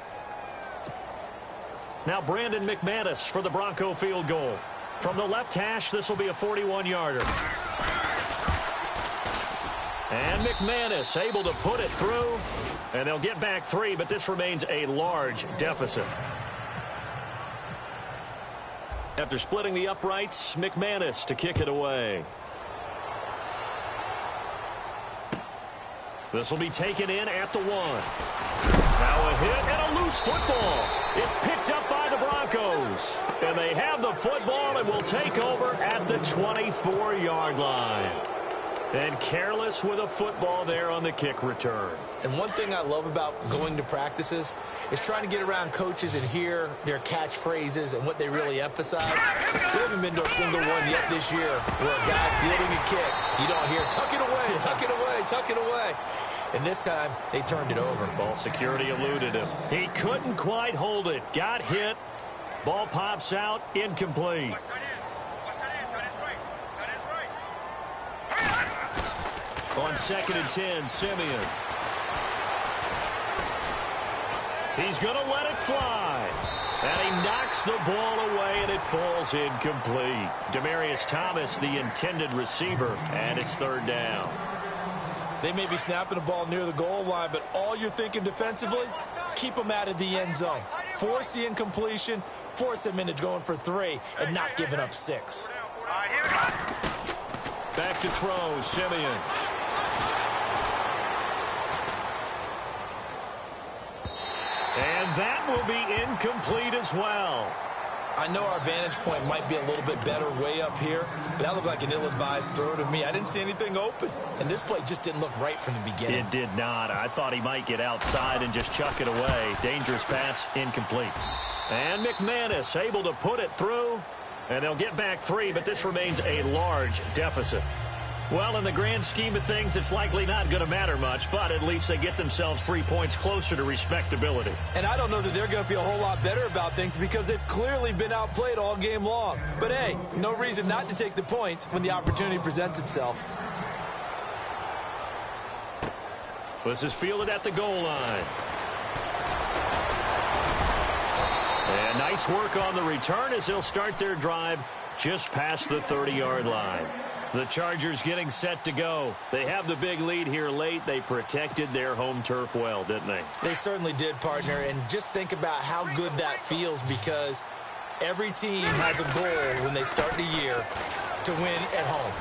Now Brandon McManus for the Bronco field goal. From the left hash, this will be a 41-yarder. And McManus able to put it through. And they'll get back 3, but this remains a large deficit. After splitting the uprights, McManus to kick it away. This will be taken in at the 1. Now a hit and a loose football. It's picked up by the Broncos. And they have the football and will take over at the 24-yard line. And careless with a football there on the kick return. And one thing I love about going to practices is trying to get around coaches and hear their catchphrases and what they really emphasize. We haven't been to a single one yet this year where a guy fielding a kick, you don't hear, tuck it away, tuck it away, tuck it away. And this time, they turned it over. Ball security eluded him. He couldn't quite hold it. Got hit. Ball pops out. Incomplete. On second and 10, Simeon. He's going to let it fly. And he knocks the ball away, and it falls incomplete. Demaryius Thomas, the intended receiver, and it's third down. They may be snapping the ball near the goal line, but all you're thinking defensively, keep them out of the end zone. Force the incompletion, force them into going for 3, and not giving up 6. Back to throw, Simeon. And that will be incomplete as well. I know our vantage point might be a little bit better way up here, but that looked like an ill-advised throw to me. I didn't see anything open, and this play just didn't look right from the beginning. It did not. I thought he might get outside and just chuck it away. Dangerous pass, incomplete. And McManus able to put it through. And they'll get back 3, but this remains a large deficit. Well, in the grand scheme of things, it's likely not going to matter much, but at least they get themselves 3 points closer to respectability. And I don't know that they're going to feel a whole lot better about things because they've clearly been outplayed all game long. But, hey, no reason not to take the points when the opportunity presents itself. This is fielded at the goal line. And nice work on the return as they'll start their drive just past the 30-yard line. The Chargers getting set to go. They have the big lead here late. They protected their home turf well, didn't they? They certainly did, partner. And just think about how good that feels because every team has a goal when they start the year to win at home.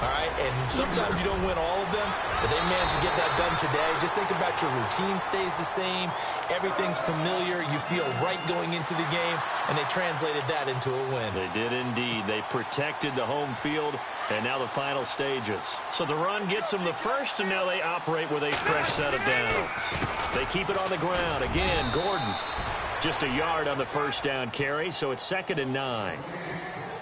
All right? And sometimes you don't win all of them, but they managed to get that done today. Just think about your routine stays the same. Everything's familiar. You feel right going into the game, and they translated that into a win. They did indeed. They protected the home field, and now the final stages. So the run gets them the first, and now they operate with a fresh set of downs. They keep it on the ground. Again, Gordon just a yard on the first down carry, so it's 2nd and 9.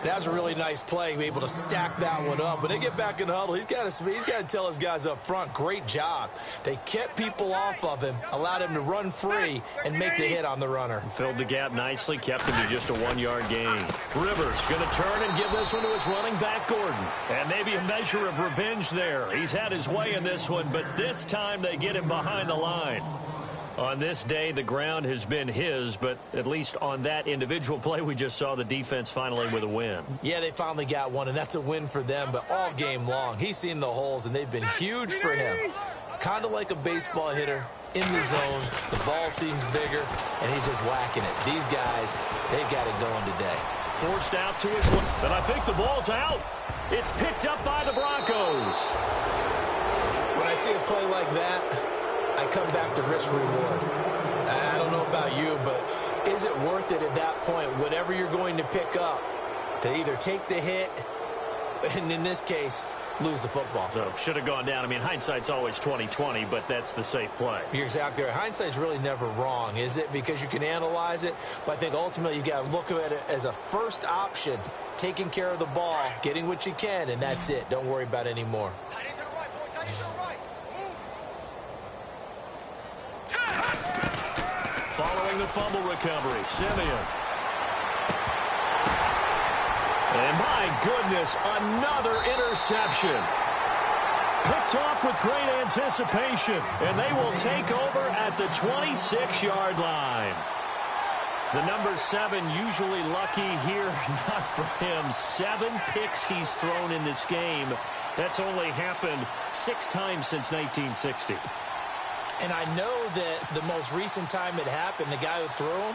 That was a really nice play, be able to stack that one up. When they get back in the huddle, he's got to tell his guys up front, great job. They kept people off of him, allowed him to run free, and make the hit on the runner. Filled the gap nicely, kept him to just a 1-yard gain. Rivers going to turn and give this one to his running back, Gordon. And maybe a measure of revenge there. He's had his way in this one, but this time they get him behind the line. On this day, the ground has been his, but at least on that individual play, we just saw the defense finally with a win. Yeah, they finally got one, and that's a win for them, but all game long, he's seen the holes, and they've been huge for him. Kind of like a baseball hitter in the zone. The ball seems bigger, and he's just whacking it. These guys, they've got it going today. Forced out to his left, and I think the ball's out. It's picked up by the Broncos. When I see a play like that, I come back to risk-reward. I don't know about you, but is it worth it at that point, whatever you're going to pick up, to either take the hit, and in this case, lose the football? So, should have gone down. I mean, hindsight's always 20/20, but that's the safe play. You're exactly right. Hindsight's really never wrong, is it? Because you can analyze it, but I think ultimately you got to look at it as a first option, taking care of the ball, getting what you can, and that's it. Don't worry about it anymore. Following the fumble recovery, Simeon. And my goodness, another interception. Picked off with great anticipation, and they will take over at the 26-yard line. The number 7 usually lucky here, not for him. 7 picks he's thrown in this game. That's only happened 6 times since 1960. And I know that the most recent time it happened, the guy who threw him,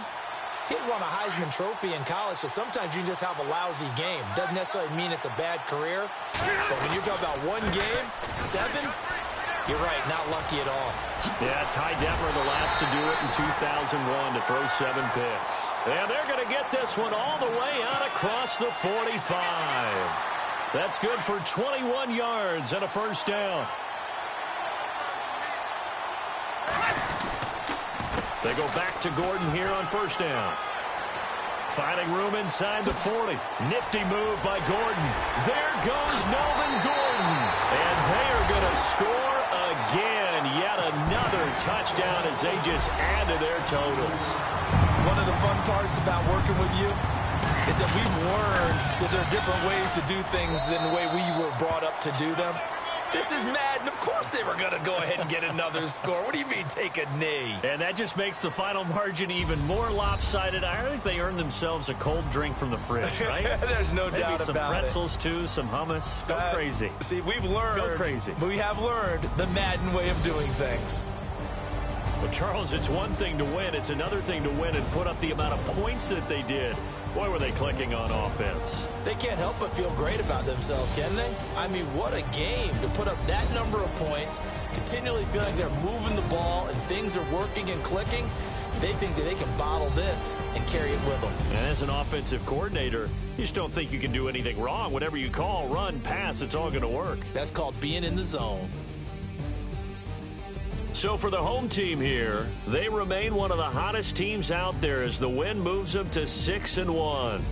he'd won a Heisman Trophy in college, so sometimes you just have a lousy game. Doesn't necessarily mean it's a bad career, but when you're talking about one game, 7, you're right, not lucky at all. Yeah, Ty Detmer, the last to do it in 2001 to throw 7 picks. And they're going to get this one all the way out across the 45. That's good for 21 yards and a first down. They go back to Gordon here on first down. Finding room inside the 40. Nifty move by Gordon. There goes Melvin Gordon. And they are going to score again. Yet another touchdown as they just add to their totals. One of the fun parts about working with you is that we've learned that there are different ways to do things than the way we were brought up to do them. This is Madden. Of course they were going to go ahead and get another score. What do you mean take a knee? And that just makes the final margin even more lopsided. I think they earned themselves a cold drink from the fridge, right? There's no Maybe doubt some about pretzels, too, some hummus. Go crazy. See, we've learned. Go crazy. We have learned the Madden way of doing things. Well, Charles, it's one thing to win. It's another thing to win and put up the amount of points that they did. Boy, were they clicking on offense. They can't help but feel great about themselves, can they? I mean, what a game to put up that number of points, continually feeling like they're moving the ball and things are working and clicking. They think that they can bottle this and carry it with them. And as an offensive coordinator, you just don't think you can do anything wrong. Whatever you call, run, pass, it's all going to work. That's called being in the zone. So for the home team here, they remain one of the hottest teams out there as the win moves them to 6-1.